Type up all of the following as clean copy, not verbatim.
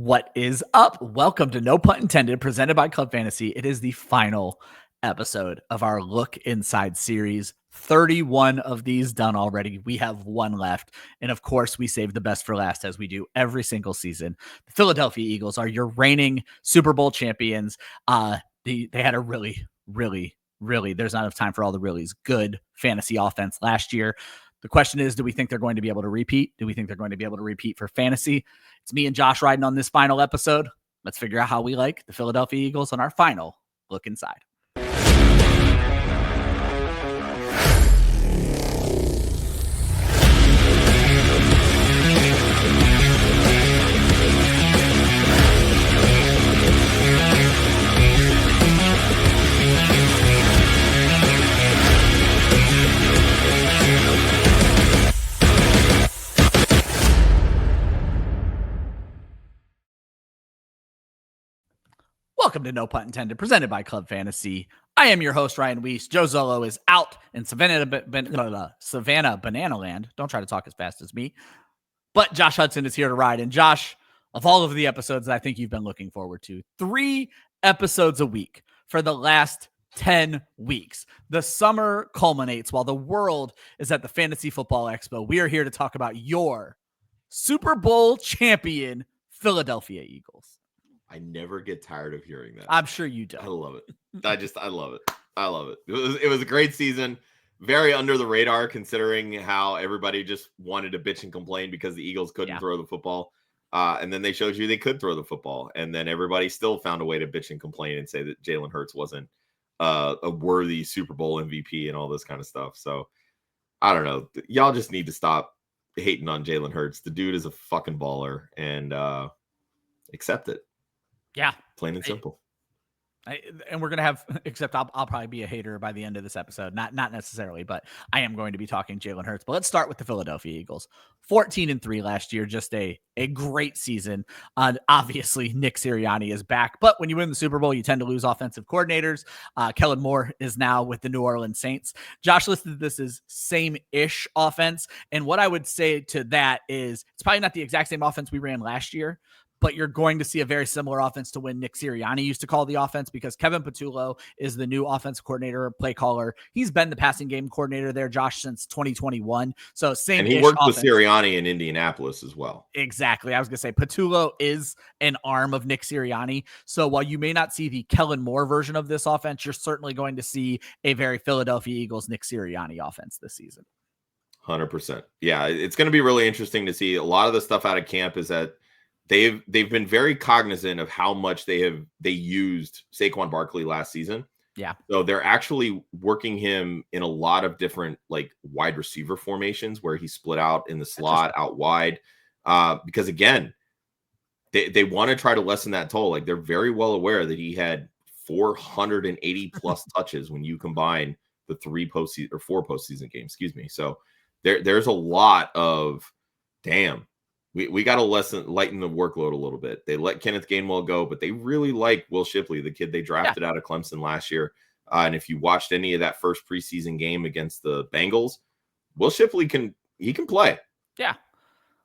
What is up? Welcome to No Pun Intended, presented by Club Fantasy. It is the final episode of our Look Inside series. 31 of these done already. We have one left. And of course, we save the best for last, as we do every single season. The Philadelphia Eagles are your reigning Super Bowl champions. They had a really, there's not enough time for all the reallys, good fantasy offense last year. The question is, do we think they're going to be able to repeat? Do we think they're going to be able to repeat for fantasy? It's me and Josh riding on this final episode. Let's figure out how we like the Philadelphia Eagles on our final Look Inside. Welcome to No Pun Intended, presented by Club Fantasy. I am your host, Ryan Weisse. Joe Zolo is out in Savannah Banana Land. Don't try to talk as fast as me. But Josh Hudson is here to ride. And Josh, of all of the episodes that I think you've been looking forward to, 3 episodes a week for the last 10 weeks. The summer culminates while the world is at the Fantasy Football Expo. We are here to talk about your Super Bowl champion Philadelphia Eagles. I never get tired of hearing that. I'm sure you do. I love it. I love it. I love it. It was a great season. Very under the radar, considering how everybody just wanted to bitch and complain because the Eagles couldn't throw the football. And then they showed you they could throw the football. And then everybody still found a way to bitch and complain and say that Jalen Hurts wasn't a worthy Super Bowl MVP and all this kind of stuff. So I don't know. Y'all just need to stop hating on Jalen Hurts. The dude is a fucking baller, and accept it. Yeah. Plain and simple. And we're going to have, except I'll probably be a hater by the end of this episode. Not necessarily, but I am going to be talking Jalen Hurts. But let's start with the Philadelphia Eagles. 14-3 last year. Just a great season. Obviously, Nick Sirianni is back. But when you win the Super Bowl, you tend to lose offensive coordinators. Kellen Moore is now with the New Orleans Saints. Josh listed this as same-ish offense. And what I would say to that is it's probably not the exact same offense we ran last year, but you're going to see a very similar offense to when Nick Sirianni used to call the offense, because Kevin Patullo is the new offensive coordinator, play caller. He's been the passing game coordinator there, Josh, since 2021. So same. And he worked with Sirianni in Indianapolis as well. Exactly. I was going to say Patullo is an arm of Nick Sirianni. So while you may not see the Kellen Moore version of this offense, you're certainly going to see a very Philadelphia Eagles Nick Sirianni offense this season. 100%. Yeah, it's going to be really interesting to see. A lot of the stuff out of camp is that they've been very cognizant of how much they used Saquon Barkley last season. Yeah. So they're actually working him in a lot of different like wide receiver formations where he split out in the slot out wide. Because again, they want to try to lessen that toll. Like they're very well aware that he had 480 plus touches when you combine the 4 postseason games, So there's a lot of damn. We got to lighten the workload a little bit. They let Kenneth Gainwell go, but they really like Will Shipley, the kid they drafted out of Clemson last year. And if you watched any of that first preseason game against the Bengals, Will Shipley can play. Yeah.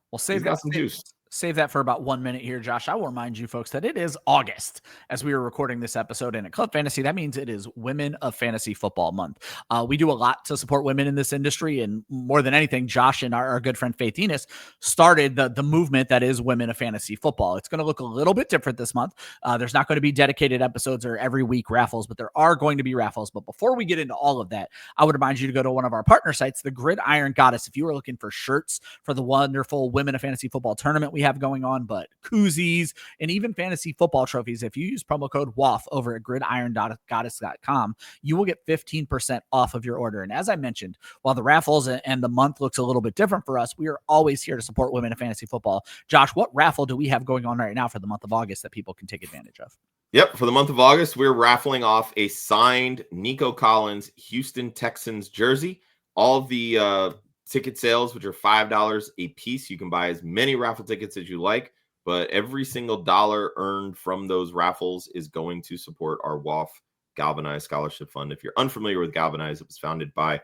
Well, save that for about 1 minute here, Josh. I will remind you folks that it is August as we are recording this episode, and at Club Fantasy, that means it is Women of Fantasy Football Month. We do a lot to support women in this industry, and more than anything, Josh and our good friend Faith Enos started the movement that is Women of Fantasy Football. It's going to look a little bit different this month. There's not going to be dedicated episodes or every week raffles, but there are going to be raffles. But before we get into all of that, I would remind you to go to one of our partner sites, the Gridiron Goddess. If you are looking for shirts for the wonderful Women of Fantasy Football tournament we have going on, but koozies and even fantasy football trophies, if you use promo code WAF over at gridirongoddess.com, you will get 15% off of your order. And as I mentioned, while the raffles and the month looks a little bit different for us, we are always here to support women in fantasy football. Josh, what raffle do we have going on right now for the month of August that people can take advantage of? Yep. For the month of August, we're raffling off a signed Nico Collins Houston Texans jersey. All of the ticket sales, which are $5 a piece. You can buy as many raffle tickets as you like, but every single dollar earned from those raffles is going to support our WAF Galvanize Scholarship Fund. If you're unfamiliar with Galvanize, it was founded by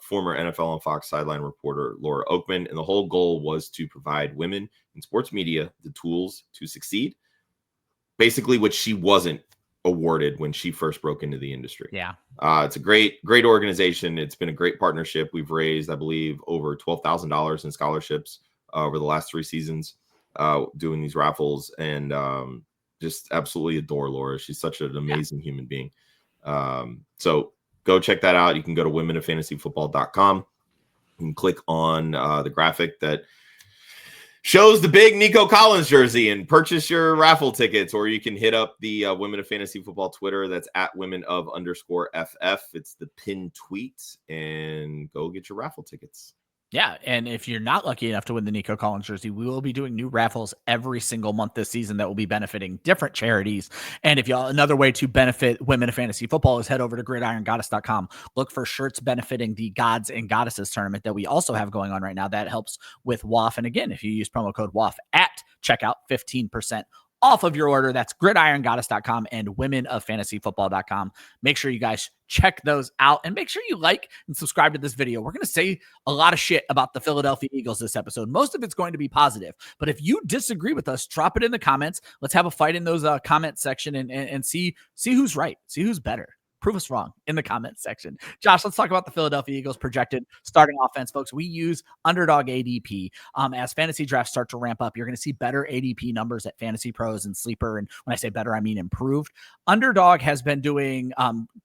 former NFL and Fox sideline reporter Laura Oakman, and the whole goal was to provide women in sports media the tools to succeed, basically what she wasn't awarded when she first broke into the industry. Yeah. It's a great organization. It's been a great partnership. We've raised, I believe, over $12,000 in scholarships over the last 3 seasons doing these raffles, and just absolutely adore Laura. She's such an amazing human being. So go check that out. You can go to womenoffantasyfootball.com. You can click on the graphic that shows the big Nico Collins jersey and purchase your raffle tickets, or you can hit up the Women of Fantasy Football Twitter. That's at women_of_FF. It's the pinned tweet, and go get your raffle tickets. Yeah, and if you're not lucky enough to win the Nico Collins jersey, we will be doing new raffles every single month this season that will be benefiting different charities. And if y'all, another way to benefit women of fantasy football is head over to gridirongoddess.com. Look for shirts benefiting the Gods and Goddesses tournament that we also have going on right now. That helps with WAF. And again, if you use promo code WAF at checkout, 15% off of your order. That's gridirongoddess.com and womenoffantasyfootball.com. Make sure you guys check those out, and make sure you like and subscribe to this video. We're going to say a lot of shit about the Philadelphia Eagles this episode. Most of it's going to be positive, but if you disagree with us, drop it in the comments. Let's have a fight in those comment section and see who's right, see who's better. Prove us wrong in the comments section. Josh, let's talk about the Philadelphia Eagles projected starting offense, folks. We use underdog ADP. As fantasy drafts start to ramp up, you're going to see better ADP numbers at Fantasy Pros and Sleeper. And when I say better, I mean improved. Underdog has been doing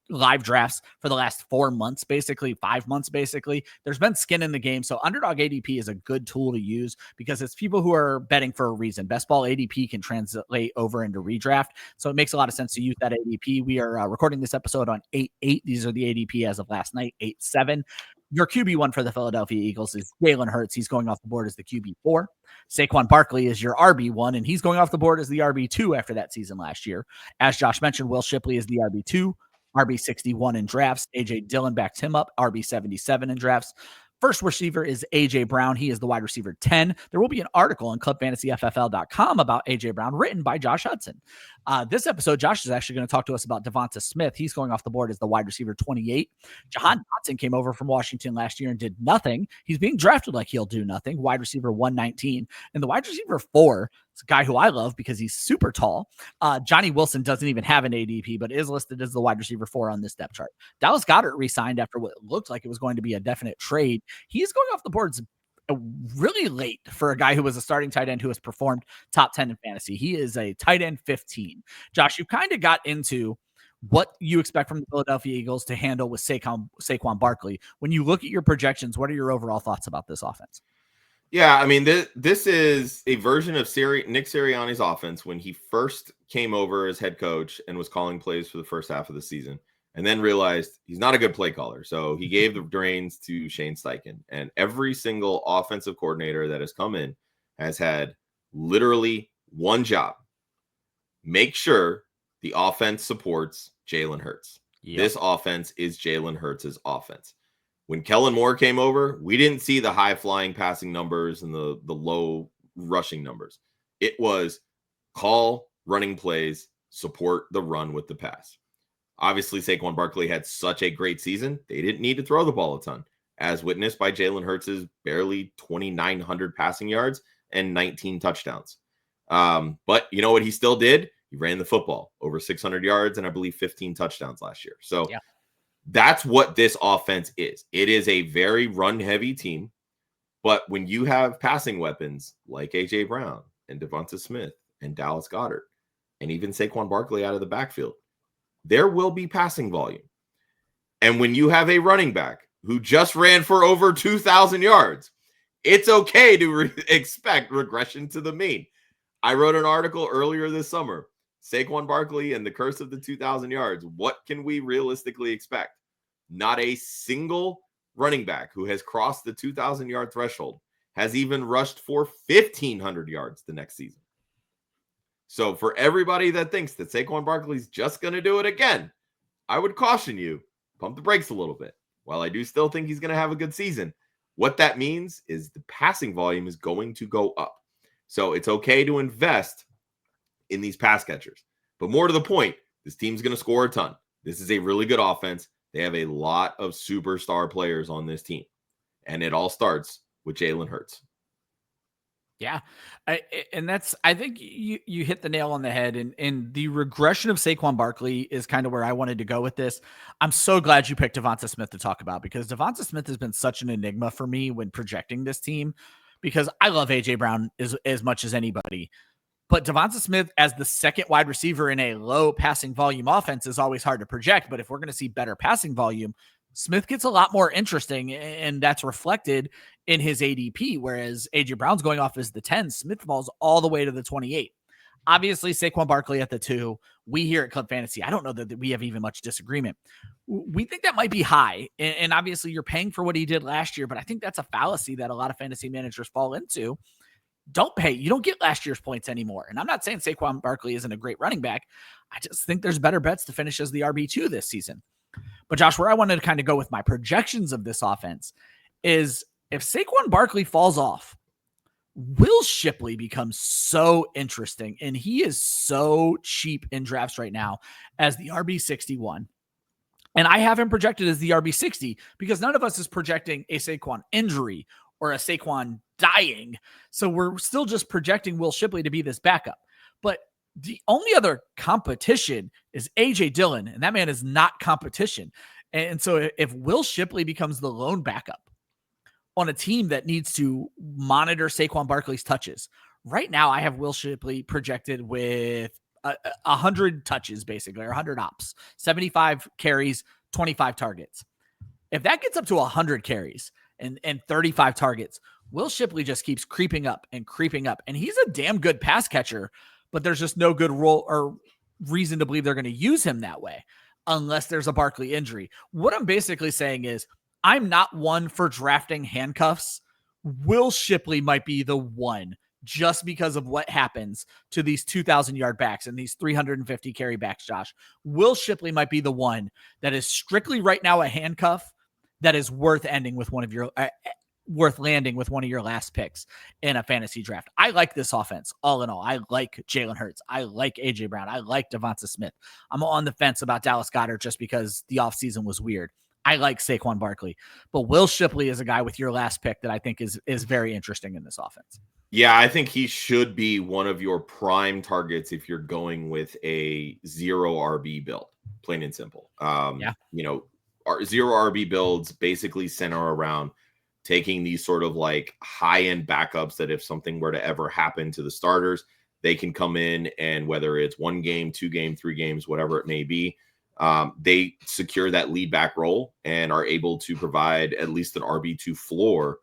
live drafts for the last 4 months, basically 5 months, basically. There's been skin in the game. So underdog ADP is a good tool to use because it's people who are betting for a reason. Best ball ADP can translate over into redraft. So it makes a lot of sense to use that ADP. We are recording this episode on 8-8. These are the ADP as of last night, 8-7. Your QB1 for the Philadelphia Eagles is Jalen Hurts. He's going off the board as the QB4. Saquon Barkley is your RB1, and he's going off the board as the RB2 after that season last year. As Josh mentioned, Will Shipley is the RB2, RB61 in drafts. A.J. Dillon backs him up, RB77 in drafts. First receiver is A.J. Brown. He is the wide receiver 10. There will be an article on clubfantasyffl.com about A.J. Brown written by Josh Hudson. This episode, Josh is actually going to talk to us about DeVonta Smith. He's going off the board as the wide receiver 28. Jahan Dotson came over from Washington last year and did nothing. He's being drafted like he'll do nothing. Wide receiver 119. And the wide receiver 4, it's a guy who I love because he's super tall. Johnny Wilson doesn't even have an ADP, but is listed as the wide receiver 4 on this depth chart. Dallas Goedert re-signed after what looked like it was going to be a definite trade. He's going off the boards really late for a guy who was a starting tight end who has performed top 10 in fantasy. He is a tight end 15. Josh, you kind of got into what you expect from the Philadelphia Eagles to handle with Saquon Barkley. When you look at your projections, what are your overall thoughts about this offense? Yeah, I mean, this is a version of Nick Sirianni's offense when he first came over as head coach and was calling plays for the first half of the season, and then realized he's not a good play caller. So he gave the reins to Shane Steichen, and every single offensive coordinator that has come in has had literally one job: make sure the offense supports Jalen Hurts. Yep. This offense is Jalen Hurts' offense. When Kellen Moore came over, we didn't see the high-flying passing numbers and the low rushing numbers. It was call running plays, support the run with the pass. Obviously, Saquon Barkley had such a great season, they didn't need to throw the ball a ton, as witnessed by Jalen Hurts' barely 2,900 passing yards and 19 touchdowns. But you know what he still did? He ran the football over 600 yards and I believe 15 touchdowns last year. So yeah. That's what this offense is. It is a very run-heavy team, but when you have passing weapons like A.J. Brown and DeVonta Smith and Dallas Goedert and even Saquon Barkley out of the backfield, there will be passing volume. And when you have a running back who just ran for over 2,000 yards, it's okay to expect regression to the mean. I wrote an article earlier this summer, Saquon Barkley and the curse of the 2,000 yards. What can we realistically expect? Not a single running back who has crossed the 2,000-yard threshold has even rushed for 1,500 yards the next season. So for everybody that thinks that Saquon Barkley's just going to do it again, I would caution you, pump the brakes a little bit. While I do still think he's going to have a good season, what that means is the passing volume is going to go up. So it's okay to invest in these pass catchers. But more to the point, this team's going to score a ton. This is a really good offense. They have a lot of superstar players on this team. And it all starts with Jalen Hurts. Yeah. I think you hit the nail on the head, and the regression of Saquon Barkley is kind of where I wanted to go with this. I'm so glad you picked DeVonta Smith to talk about, because DeVonta Smith has been such an enigma for me when projecting this team, because I love AJ Brown as much as anybody. But DeVonta Smith as the second wide receiver in a low passing volume offense is always hard to project. But if we're going to see better passing volume, Smith gets a lot more interesting, and that's reflected in his ADP, whereas AJ Brown's going off as the 10. Smith falls all the way to the 28. Obviously, Saquon Barkley at the 2. We here at Club Fantasy, I don't know that we have even much disagreement. We think that might be high, and obviously you're paying for what he did last year, but I think that's a fallacy that a lot of fantasy managers fall into. Don't pay. You don't get last year's points anymore. And I'm not saying Saquon Barkley isn't a great running back. I just think there's better bets to finish as the RB2 this season. But Josh, where I wanted to kind of go with my projections of this offense is if Saquon Barkley falls off, Will Shipley becomes so interesting. And he is so cheap in drafts right now as the RB61. And I have him projected as the RB60 because none of us is projecting a Saquon injury or a Saquon dying. So we're still just projecting Will Shipley to be this backup. But the only other competition is AJ Dillon, and that man is not competition. And so if Will Shipley becomes the lone backup on a team that needs to monitor Saquon Barkley's touches, right now I have Will Shipley projected with 100 touches, basically, or 100 ops, 75 carries, 25 targets. If that gets up to 100 carries and 35 targets, Will Shipley just keeps creeping up. And he's a damn good pass catcher, but there's just no good role or reason to believe they're going to use him that way unless there's a Barkley injury. What I'm basically saying is I'm not one for drafting handcuffs. Will Shipley might be the one just because of what happens to these 2,000-yard backs and these 350 carry backs, Josh. Will Shipley might be the one that is strictly right now a handcuff that is worth landing with one of your last picks in a fantasy draft. I like this offense all in all. I like Jalen Hurts. I like AJ Brown. I like DeVonta Smith. I'm on the fence about Dallas Goedert just because the offseason was weird. I like Saquon Barkley, but Will Shipley is a guy with your last pick that I think is very interesting in this offense. Yeah, I think he should be one of your prime targets if you're going with a zero RB build, plain and simple. Our zero RB builds basically center around taking these sort of like high-end backups that if something were to ever happen to the starters, they can come in and whether it's 1 game, 2 game, 3 games, whatever it may be, they secure that lead back role and are able to provide at least an RB2 floor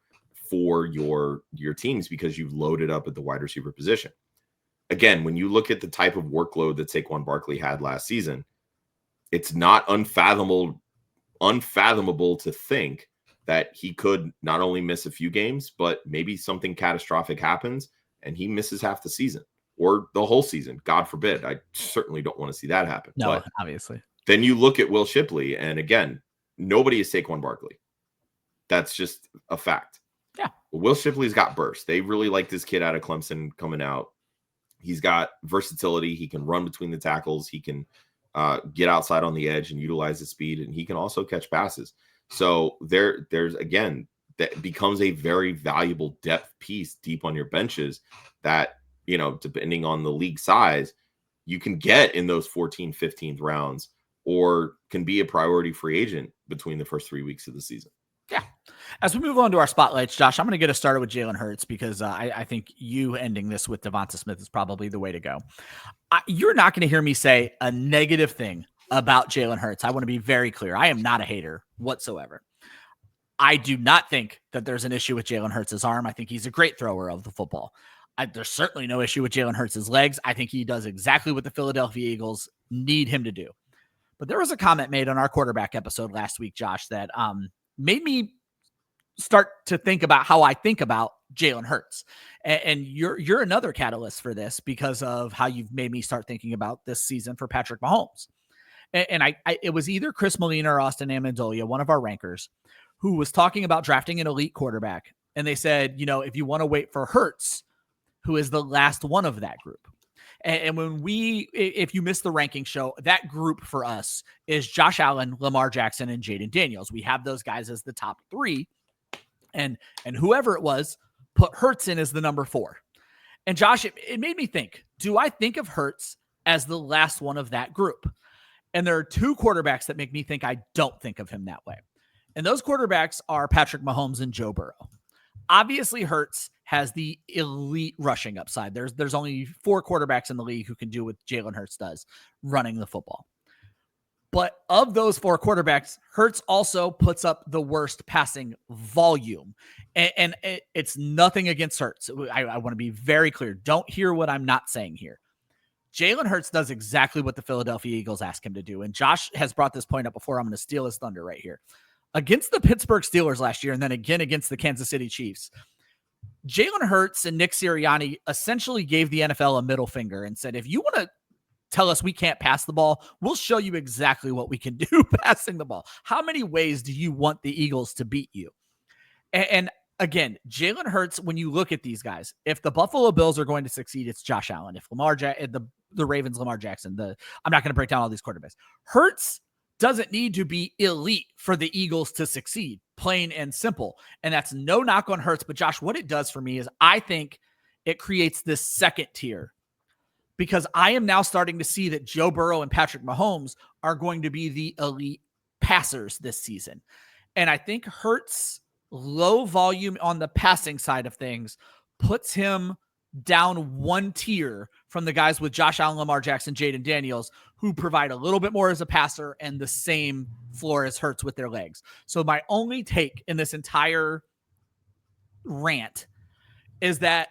for your teams because you've loaded up at the wide receiver position. Again, when you look at the type of workload that Saquon Barkley had last season, it's not unfathomable to think that he could not only miss a few games, but maybe something catastrophic happens and he misses half the season or the whole season. God forbid. I certainly don't want to see that happen. No, but obviously. Then you look at Will Shipley, and again, nobody is Saquon Barkley. That's just a fact. Yeah. But Will Shipley's got burst. They really like this kid out of Clemson coming out. He's got versatility. He can run between the tackles. He can get outside on the edge and utilize his speed, and he can also catch passes. So there's again, that becomes a very valuable depth piece deep on your benches that, depending on the league size, you can get in those 14th, 15th rounds or can be a priority free agent between the first 3 weeks of the season. Yeah. As we move on to our spotlights, Josh, I'm going to get us started with Jalen Hurts because I think you ending this with DeVonta Smith is probably the way to go. You're not going to hear me say a negative thing about Jalen Hurts. I want to be very clear. I am not a hater whatsoever. I do not think that there's an issue with Jalen Hurts' arm. I think he's a great thrower of the football. There's certainly no issue with Jalen Hurts' legs. I think he does exactly what the Philadelphia Eagles need him to do. But there was a comment made on our quarterback episode last week, Josh, that made me start to think about how I think about Jalen Hurts. And you're another catalyst for this because of how you've made me start thinking about this season for Patrick Mahomes. And it was either Chris Molina or Austin Amendolia, one of our rankers, who was talking about drafting an elite quarterback. And they said, if you want to wait for Hurts, who is the last one of that group. And if you missed the ranking show, that group for us is Josh Allen, Lamar Jackson, and Jaden Daniels. We have those guys as the top 3. And whoever it was put Hurts in as the number 4. And Josh, it made me think, do I think of Hurts as the last one of that group? And there are two quarterbacks that make me think I don't think of him that way. And those quarterbacks are Patrick Mahomes and Joe Burrow. Obviously, Hurts has the elite rushing upside. There's only 4 quarterbacks in the league who can do what Jalen Hurts does, running the football. But of those 4 quarterbacks, Hurts also puts up the worst passing volume. And it's nothing against Hurts. I want to be very clear. Don't hear what I'm not saying here. Jalen Hurts does exactly what the Philadelphia Eagles ask him to do. And Josh has brought this point up before. I'm going to steal his thunder right here. Against the Pittsburgh Steelers last year, and then again against the Kansas City Chiefs, Jalen Hurts and Nick Sirianni essentially gave the NFL a middle finger and said, if you want to tell us we can't pass the ball, we'll show you exactly what we can do passing the ball. How many ways do you want the Eagles to beat you? And again, Jalen Hurts, when you look at these guys, if the Buffalo Bills are going to succeed, it's Josh Allen. If the Ravens, Lamar Jackson, I'm not going to break down all these quarterbacks. Hurts doesn't need to be elite for the Eagles to succeed, plain and simple. And that's no knock on Hurts. But Josh, what it does for me is I think it creates this second tier, because I am now starting to see that Joe Burrow and Patrick Mahomes are going to be the elite passers this season. And I think Hurts' low volume on the passing side of things puts him down one tier from the guys with Josh Allen, Lamar Jackson, Jaden Daniels, who provide a little bit more as a passer and the same floor as Hurts with their legs. So my only take in this entire rant is that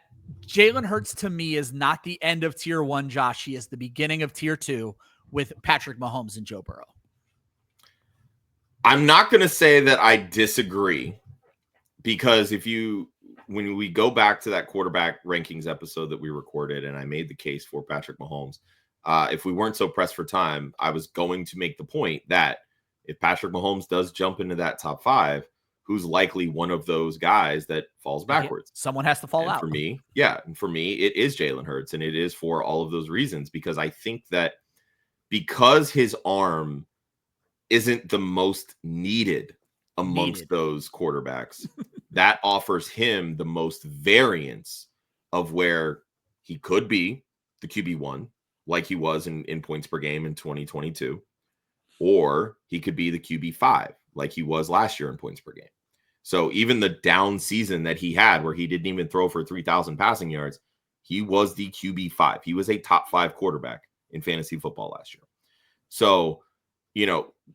Jalen Hurts to me is not the end of tier 1, Josh. He is the beginning of tier 2 with Patrick Mahomes and Joe Burrow. I'm not going to say that I disagree, because when we go back to that quarterback rankings episode that we recorded, and I made the case for Patrick Mahomes, if we weren't so pressed for time, I was going to make the point that if Patrick Mahomes does jump into that top 5, who's likely one of those guys that falls backwards? Someone has to fall out. For me, it is Jalen Hurts, and it is for all of those reasons, because I think that because his arm isn't the most needed amongst those quarterbacks, that offers him the most variance of where he could be the QB1, like he was in points per game in 2022, or he could be the QB5, like he was last year in points per game. So even the down season that he had, where he didn't even throw for 3,000 passing yards, he was the QB5. He was a top 5 quarterback in fantasy football last year. So,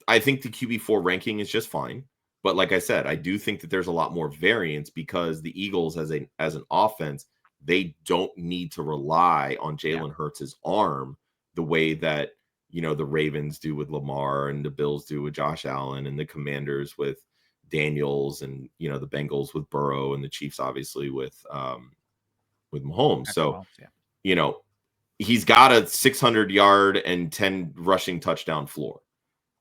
I think the QB4 ranking is just fine. But like I said, I do think that there's a lot more variance, because the Eagles as an offense, they don't need to rely on Jalen Hurts' arm the way that, the Ravens do with Lamar, and the Bills do with Josh Allen, and the Commanders with Daniels, and, the Bengals with Burrow, and the Chiefs obviously with Mahomes. So, he's got a 600-yard and 10 rushing touchdown floor.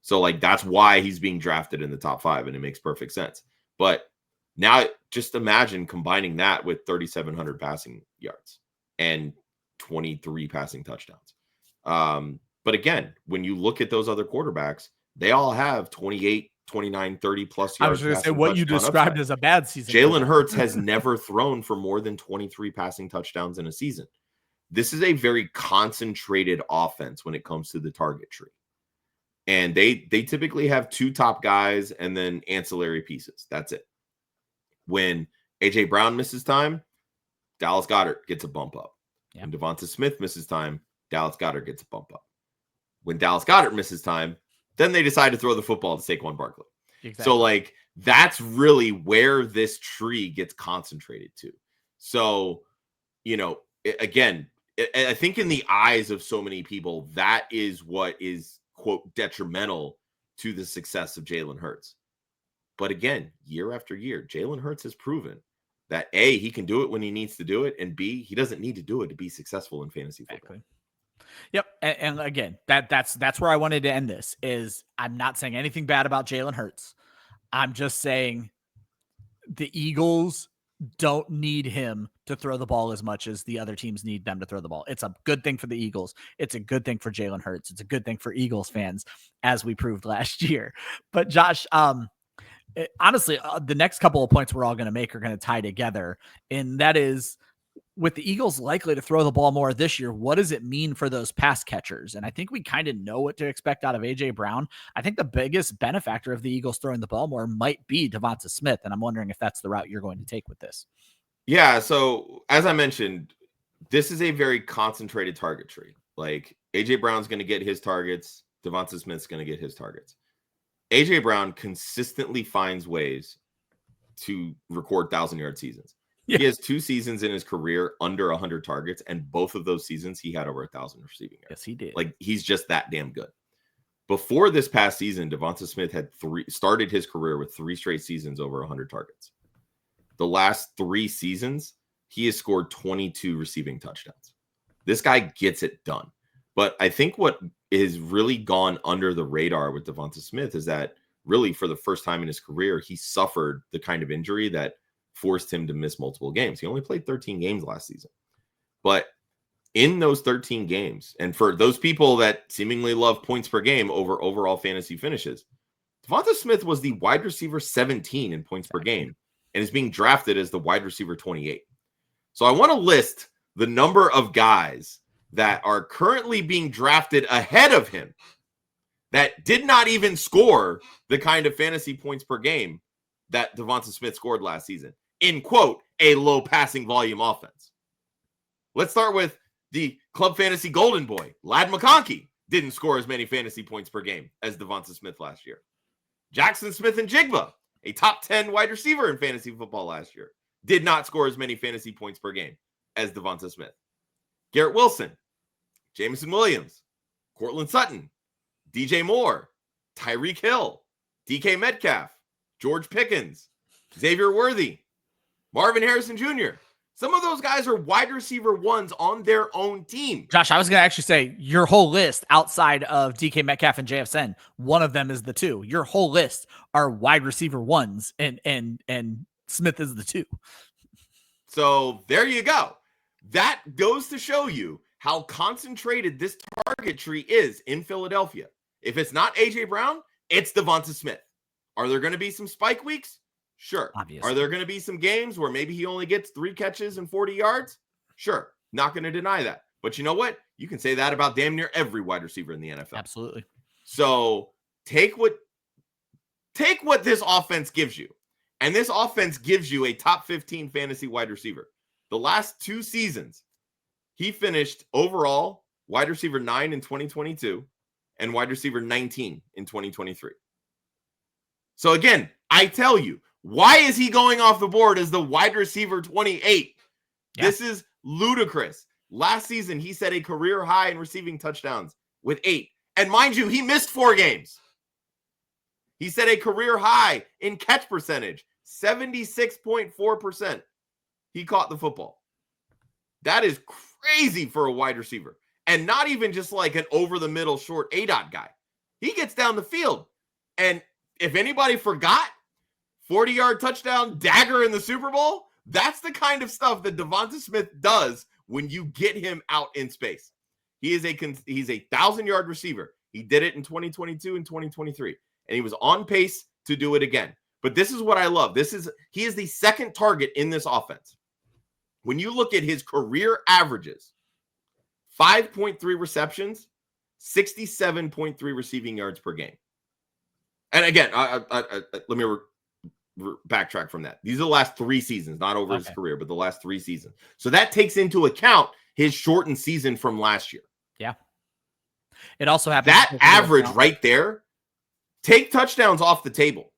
So, that's why he's being drafted in the top 5, and it makes perfect sense. But now just imagine combining that with 3,700 passing yards and 23 passing touchdowns. But again, when you look at those other quarterbacks, they all have 28, 29, 30 plus yards. I was going to say what you described as a bad season. Jalen Hurts has never thrown for more than 23 passing touchdowns in a season. This is a very concentrated offense when it comes to the target tree. And they typically have 2 top guys and then ancillary pieces. That's it. When A.J. Brown misses time, Dallas Goedert gets a bump up. Yeah. When DeVonta Smith misses time, Dallas Goedert gets a bump up. When Dallas Goedert misses time, then they decide to throw the football to Saquon Barkley. Exactly. So, that's really where this tree gets concentrated to. So, again, I think in the eyes of so many people, that is what is, quote, detrimental to the success of Jalen Hurts. But again, year after year, Jalen Hurts has proven that A, he can do it when he needs to do it, and B, he doesn't need to do it to be successful in fantasy football. Exactly. Yep. And again, that's where I wanted to end this. Is I'm not saying anything bad about Jalen Hurts. I'm just saying the Eagles don't need him to throw the ball as much as the other teams need them to throw the ball. It's a good thing for the Eagles. It's a good thing for Jalen Hurts. It's a good thing for Eagles fans, as we proved last year. But Josh, honestly, the next couple of points we're all going to make are going to tie together. And that is, with the Eagles likely to throw the ball more this year, what does it mean for those pass catchers? And I think we kind of know what to expect out of A.J. Brown. I think the biggest benefactor of the Eagles throwing the ball more might be DeVonta Smith, and I'm wondering if that's the route you're going to take with this. Yeah, so as I mentioned, this is a very concentrated target tree. Like, A.J. Brown's going to get his targets. DeVonta Smith's going to get his targets. A.J. Brown consistently finds ways to record 1,000-yard seasons. Yeah. He has 2 seasons in his career under 100 targets, and both of those seasons he had over 1,000 receiving yards. Yes, he did. Like, he's just that damn good. Before this past season, DeVonta Smith had started his career with 3 straight seasons over 100 targets. The last 3 seasons, he has scored 22 receiving touchdowns. This guy gets it done. But I think what is really gone under the radar with DeVonta Smith is that really for the first time in his career, he suffered the kind of injury that forced him to miss multiple games. He only played 13 games last season. But in those 13 games, and for those people that seemingly love points per game over overall fantasy finishes, DeVonta Smith was the wide receiver 17 in points per game and is being drafted as the wide receiver 28. So I want to list the number of guys that are currently being drafted ahead of him that did not even score the kind of fantasy points per game that DeVonta Smith scored last season in, quote, a low passing volume offense. Let's start with the club fantasy golden boy. Ladd McConkey didn't score as many fantasy points per game as DeVonta Smith last year. Jackson Smith-Njigba, a top 10 wide receiver in fantasy football last year, did not score as many fantasy points per game as DeVonta Smith. Garrett Wilson, Jameson Williams, Cortland Sutton, DJ Moore, Tyreek Hill, DK Metcalf, George Pickens, Xavier Worthy, Marvin Harrison Jr. Some of those guys are wide receiver 1s on their own team. Josh, I was going to actually say your whole list outside of DK Metcalf and JFSN, one of them is the 2. Your whole list are wide receiver 1s and Smith is the 2. So there you go. That goes to show you how concentrated this target tree is in Philadelphia. If it's not A.J. Brown, it's DeVonta Smith. Are there going to be some spike weeks? Sure. Obviously. Are there going to be some games where maybe he only gets 3 catches and 40 yards? Sure. Not going to deny that. But you know what? You can say that about damn near every wide receiver in the NFL. Absolutely. So take what this offense gives you. And this offense gives you a top 15 fantasy wide receiver. The last 2 seasons, he finished overall wide receiver 9 in 2022 and wide receiver 19 in 2023. So again, I tell you, why is he going off the board as the wide receiver 28? Yeah. This is ludicrous. Last season, he set a career high in receiving touchdowns with 8. And mind you, he missed 4 games. He set a career high in catch percentage, 76.4%. He caught the football. That is crazy for a wide receiver. And not even just like an over-the-middle short A-dot guy. He gets down the field. And if anybody forgot, 40-yard touchdown dagger in the Super Bowl, that's the kind of stuff that DeVonta Smith does when you get him out in space. He's a 1,000-yard receiver. He did it in 2022 and 2023. And he was on pace to do it again. But this is what I love. He is the second target in this offense. When you look at his career averages, 5.3 receptions, 67.3 receiving yards per game. And again, let me backtrack from that. These are the last 3 seasons, not over his career, but the last 3 seasons. So that takes into account his shortened season from last year. Yeah. It also happens. That average right there, take touchdowns off the table.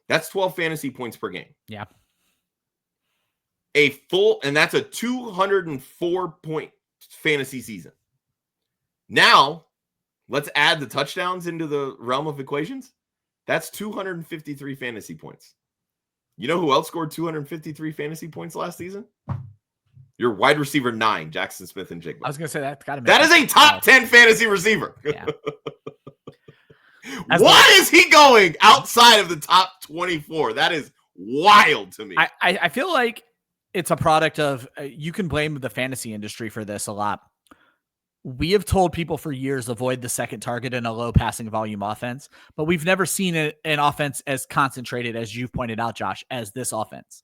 That's 12 fantasy points per game. Yeah. And that's a 204-point fantasy season. Now, let's add the touchdowns into the realm of equations. That's 253 fantasy points. You know who else scored 253 fantasy points last season? Your wide receiver 9, Jackson Smith-Njigba. I was going to say that's got to be. That is a top 10 fantasy receiver. Yeah. Why is he going outside of the top 24? That is wild to me. I feel like it's a product of, you can blame the fantasy industry for this a lot. We have told people for years, avoid the second target in a low passing volume offense, but we've never seen an offense as concentrated as you've pointed out, Josh, as this offense.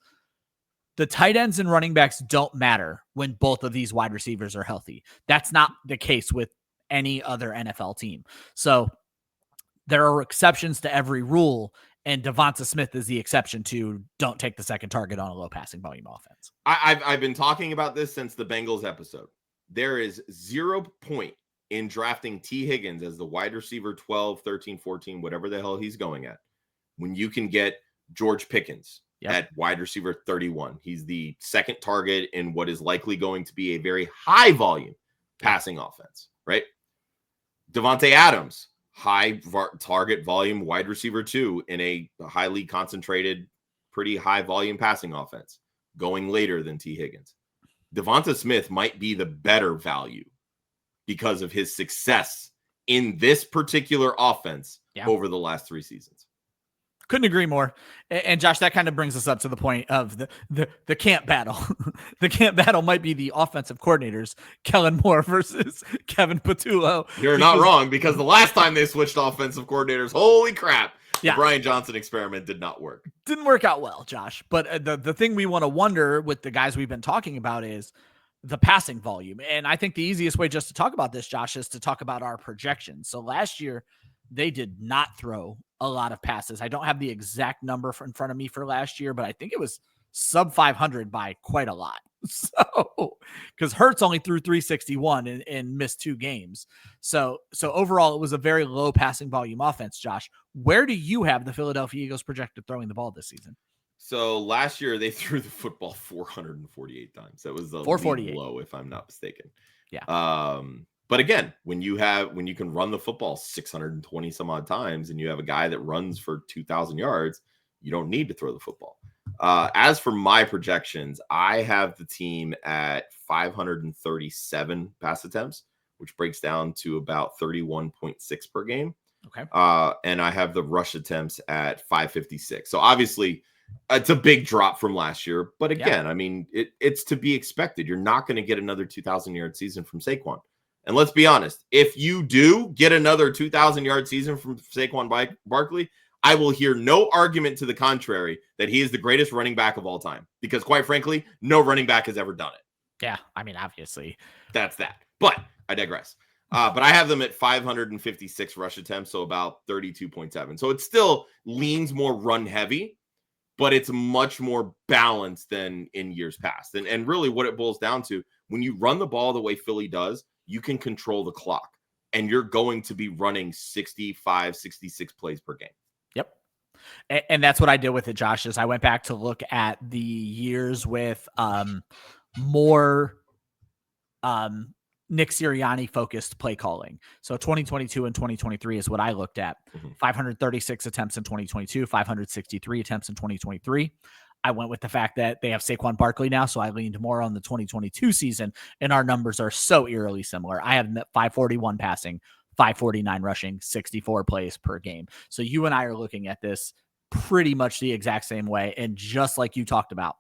the tight ends and running backs don't matter when both of these wide receivers are healthy. That's not the case with any other NFL team. So there are exceptions to every rule, and DeVonta Smith is the exception to don't take the second target on a low passing volume offense. I've been talking about this since the Bengals episode. There is 0 point in drafting T. Higgins as the wide receiver 12, 13, 14, whatever the hell he's going at, when you can get George Pickens at wide receiver 31. He's the second target in what is likely going to be a very high volume passing offense, right? Devontae Adams, high target volume wide receiver 2 in a highly concentrated, pretty high volume passing offense, going later than T. Higgins. DeVonta Smith might be the better value because of his success in this particular offense over the last 3 seasons. Couldn't agree more. And Josh, that kind of brings us up to the point of the camp battle. The camp battle might be the offensive coordinators, Kellen Moore versus Kevin Patullo. You're not wrong, because the last time they switched offensive coordinators, holy crap, the Brian Johnson experiment did not work. Didn't work out well, Josh. But the thing we want to wonder with the guys we've been talking about is the passing volume. And I think the easiest way just to talk about this, Josh, is to talk about our projections. So last year, they did not throw a lot of passes. I don't have the exact number in front of me for last year, but I think it was sub 500 by quite a lot. So, because Hurts only threw 361 and missed 2 games. So overall, it was a very low passing volume offense, Josh. Where do you have the Philadelphia Eagles projected throwing the ball this season? So last year, they threw the football 448 times. That was the 448 low, if I'm not mistaken. Yeah. But again, when you can run the football 620 some odd times and you have a guy that runs for 2,000 yards, you don't need to throw the football. As for my projections, I have the team at 537 pass attempts, which breaks down to about 31.6 per game. Okay. And I have the rush attempts at 556. So obviously, it's a big drop from last year. But again, I mean, it's to be expected. You're not going to get another 2,000-yard season from Saquon. And let's be honest, if you do get another 2,000-yard season from Saquon Barkley, I will hear no argument to the contrary that he is the greatest running back of all time. Because quite frankly, no running back has ever done it. Yeah, I mean, obviously. That's that. But I digress. But I have them at 556 rush attempts, so about 32.7. So it still leans more run heavy, but it's much more balanced than in years past. And really what it boils down to, when you run the ball the way Philly does, you can control the clock, and you're going to be running 65, 66 plays per game. Yep. And that's what I did with it, Josh, is I went back to look at the years with more Nick Sirianni focused play calling. So 2022 and 2023 is what I looked at. 536 attempts in 2022, 563 attempts in 2023. I went with the fact that they have Saquon Barkley now, so I leaned more on the 2022 season, and our numbers are so eerily similar. I have 541 passing, 549 rushing, 64 plays per game. So you and I are looking at this pretty much the exact same way, and just like you talked about,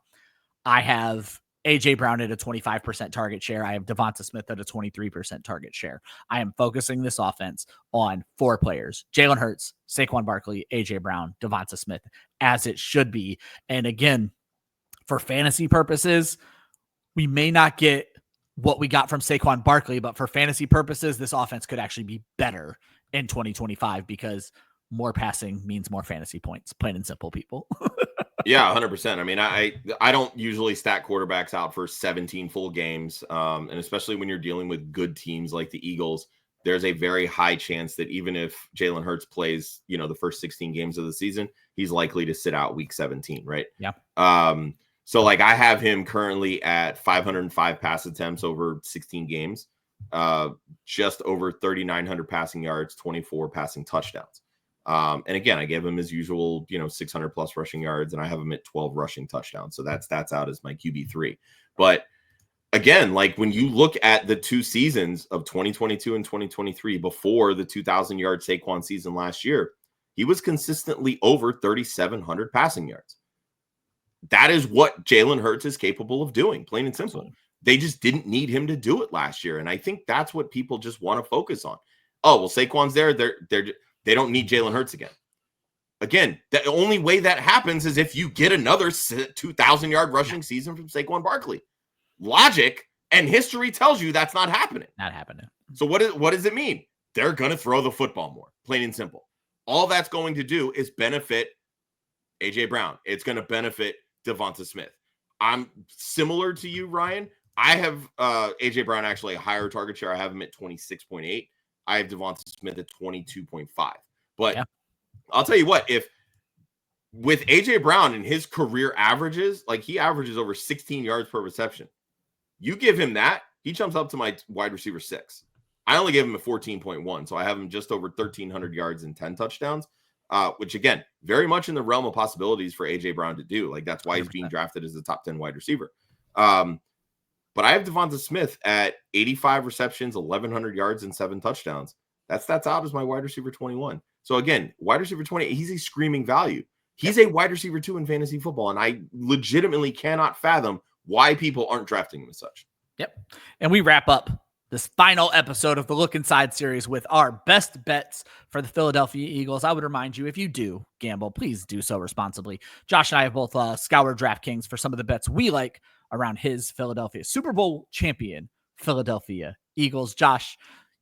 I have A.J. Brown at a 25% target share. I have DeVonta Smith at a 23% target share. I am focusing this offense on 4 players: Jalen Hurts, Saquon Barkley, A.J. Brown, DeVonta Smith, as it should be. And again, for fantasy purposes, we may not get what we got from Saquon Barkley, but for fantasy purposes, this offense could actually be better in 2025 because more passing means more fantasy points, plain and simple, people. Yeah, 100%. I mean, I don't usually stack quarterbacks out for 17 full games. And especially when you're dealing with good teams like the Eagles, there's a very high chance that even if Jalen Hurts plays, the first 16 games of the season, he's likely to sit out week 17, right? Yeah. So like I have him currently at 505 pass attempts over 16 games, just over 3,900 passing yards, 24 passing touchdowns. And again, I gave him his usual, 600 plus rushing yards, and I have him at 12 rushing touchdowns. So that's out as my QB3. But again, like when you look at the 2 seasons of 2022 and 2023 before the 2,000-yard Saquon season last year, he was consistently over 3,700 passing yards. That is what Jalen Hurts is capable of doing, plain and simple. Absolutely. They just didn't need him to do it last year. And I think that's what people just want to focus on. Oh, well, Saquon's there. They don't need Jalen Hurts again. again, the only way that happens is if you get another 2,000-yard rushing season from Saquon Barkley. Logic and history tells you that's not happening. Not happening. So what does it mean? They're going to throw the football more, plain and simple. All that's going to do is benefit A.J. Brown. It's going to benefit DeVonta Smith. I'm similar to you, Ryan. I have A.J. Brown actually a higher target share. I have him at 26.8. I have DeVonta Smith at 22.5. But I'll tell you what, if with A.J. Brown and his career averages, like he averages over 16 yards per reception. You give him that, he jumps up to my wide receiver 6. I only gave him a 14.1, so I have him just over 1,300 yards and 10 touchdowns, which, again, very much in the realm of possibilities for A.J. Brown to do. Like, that's why he's being drafted as a top 10 wide receiver. But I have DeVonta Smith at 85 receptions, 1,100 yards, and 7 touchdowns. That's out as my wide receiver 21. So, again, wide receiver 20, he's a screaming value. He's a wide receiver 2 in fantasy football, and I legitimately cannot fathom why people aren't drafting him as such. Yep. And we wrap up this final episode of the Look Inside series with our best bets for the Philadelphia Eagles. I would remind you, if you do gamble, please do so responsibly. Josh and I have both scoured DraftKings for some of the bets we like around his Philadelphia Super Bowl champion Philadelphia Eagles. Josh,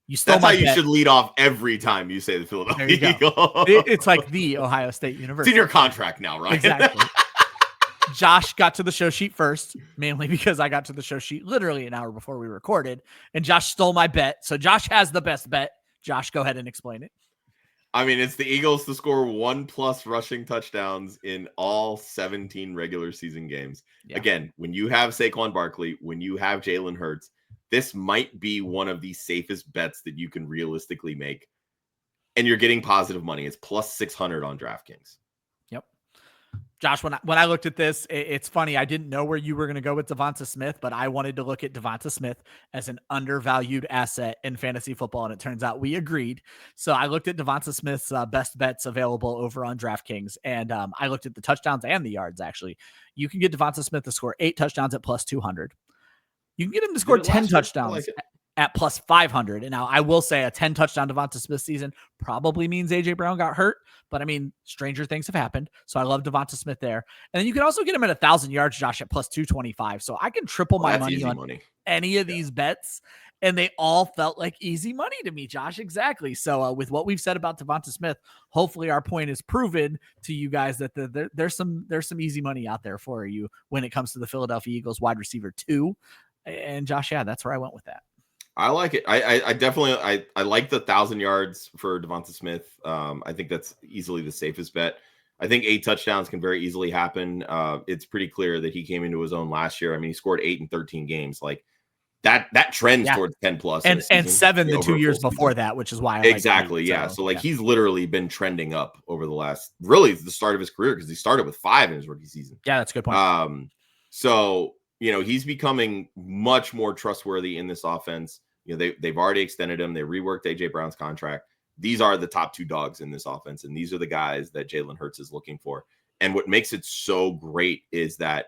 you stole my bet. That's how you should lead off every time you say the Philadelphia Eagles. It's like the Ohio State University. It's in your contract now, right? Exactly. Josh got to the show sheet first, mainly because I got to the show sheet literally an hour before we recorded, and Josh stole my bet. So Josh has the best bet. Josh, go ahead and explain it. I mean, it's the Eagles to score 1+ rushing touchdowns in all 17 regular season games. Yeah. Again, when you have Saquon Barkley, when you have Jalen Hurts, this might be one of the safest bets that you can realistically make. And you're getting positive money. It's plus 600 on DraftKings. Yep. Josh, when I looked at this, it's funny. I didn't know where you were going to go with DeVonta Smith, but I wanted to look at DeVonta Smith as an undervalued asset in fantasy football, and it turns out we agreed. So I looked at DeVonta Smith's best bets available over on DraftKings, and I looked at the touchdowns and the yards, actually. You can get DeVonta Smith to score 8 touchdowns at plus 200. You can get him to score 10 touchdowns at plus 500. And now I will say a 10 touchdown DeVonta Smith season probably means A.J. Brown got hurt, but I mean, stranger things have happened. So I love DeVonta Smith there. And then you can also get him at 1,000 yards, Josh, at plus 225. So I can triple my money on any of these bets. And they all felt like easy money to me, Josh. Exactly. So with what we've said about DeVonta Smith, hopefully our point is proven to you guys that there's some easy money out there for you when it comes to the Philadelphia Eagles wide receiver 2. And Josh, yeah, that's where I went with that. I like it. I definitely I like the 1,000 yards for DeVonta Smith. I think that's easily the safest bet. I think 8 touchdowns can very easily happen. It's pretty clear that he came into his own last year. I mean, he scored 8 in 13 games. Like that trends towards 10 plus and 7 the 2 years before that, which is why I exactly like yeah. So like he's literally been trending up over the last the start of his career, because he started with 5 in his rookie season. Yeah, that's a good point. So he's becoming much more trustworthy in this offense. They've already extended him. They reworked A.J. Brown's contract. These are the top 2 dogs in this offense, and these are the guys that Jalen Hurts is looking for. And what makes it so great is that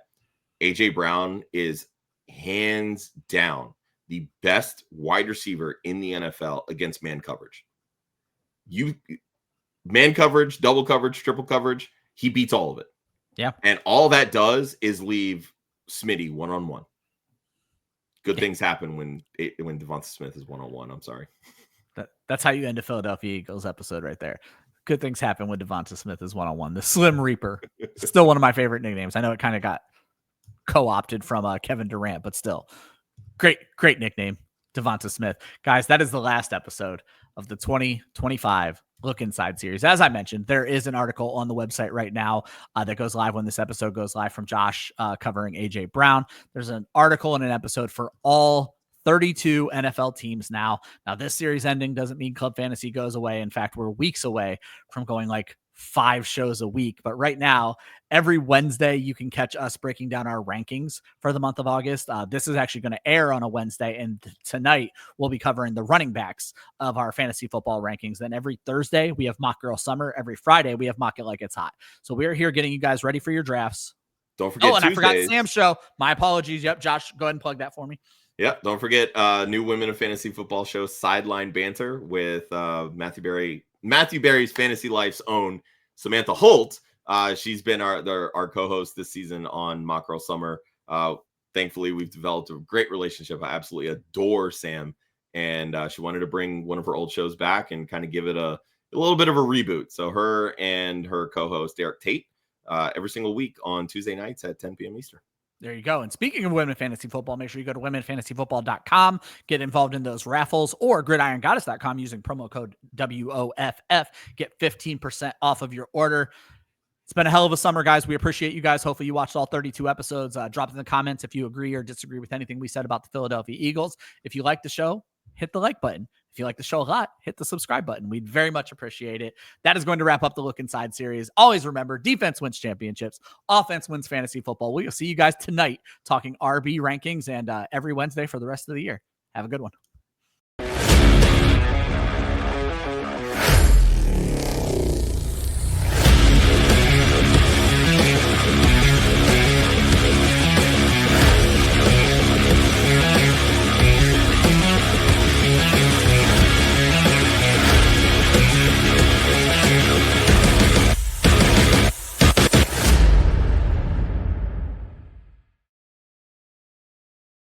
A.J. Brown is hands down the best wide receiver in the NFL against man coverage. Man coverage, double coverage, triple coverage, he beats all of it. Yeah. And all that does is leave Smitty one-on-one. Good things happen when DeVonta Smith is one-on-one. I'm sorry. That's how you end a Philadelphia Eagles episode right there. Good things happen when DeVonta Smith is one-on-one. The Slim Reaper. Still one of my favorite nicknames. I know it kind of got co-opted from Kevin Durant, but still. Great nickname, DeVonta Smith. Guys, that is the last episode of the 2025 Look Inside series. As I mentioned, there is an article on the website right now that goes live when this episode goes live from Josh covering A.J. Brown. There's an article and an episode for all 32 NFL teams now. Now, this series ending doesn't mean Club Fantasy goes away. In fact, we're weeks away from going like 5 shows a week. But right now, every Wednesday, you can catch us breaking down our rankings for the month of August. This is actually going to air on a Wednesday, and tonight we'll be covering the running backs of our fantasy football rankings. Then every Thursday, we have Mock Girl Summer. Every Friday, we have Mock It Like It's Hot. So we're here getting you guys ready for your drafts. Don't forget and Tuesdays. I forgot Sam's show. My apologies. Yep, Josh, go ahead and plug that for me. Yep, don't forget new Women of Fantasy Football show, Sideline Banter, with Matthew Berry's Fantasy Life's own Samantha Holt. She's been our co-host this season on Mock Girl Summer. Thankfully, we've developed a great relationship. I absolutely adore Sam, and she wanted to bring one of her old shows back and kind of give it a little bit of a reboot. So her and her co-host Derek Tate every single week on Tuesday nights at 10 p.m. Eastern. There you go. And speaking of women fantasy football, make sure you go to womenfantasyfootball.com, get involved in those raffles, or gridirongoddess.com using promo code WOFF. Get 15% off of your order. It's been a hell of a summer, guys. We appreciate you guys. Hopefully you watched all 32 episodes. Drop in the comments if you agree or disagree with anything we said about the Philadelphia Eagles. If you like the show, hit the like button. If you like the show a lot, hit the subscribe button. We'd very much appreciate it. That is going to wrap up the Look Inside series. Always remember, defense wins championships. Offense wins fantasy football. We'll see you guys tonight talking RB rankings and every Wednesday for the rest of the year. Have a good one.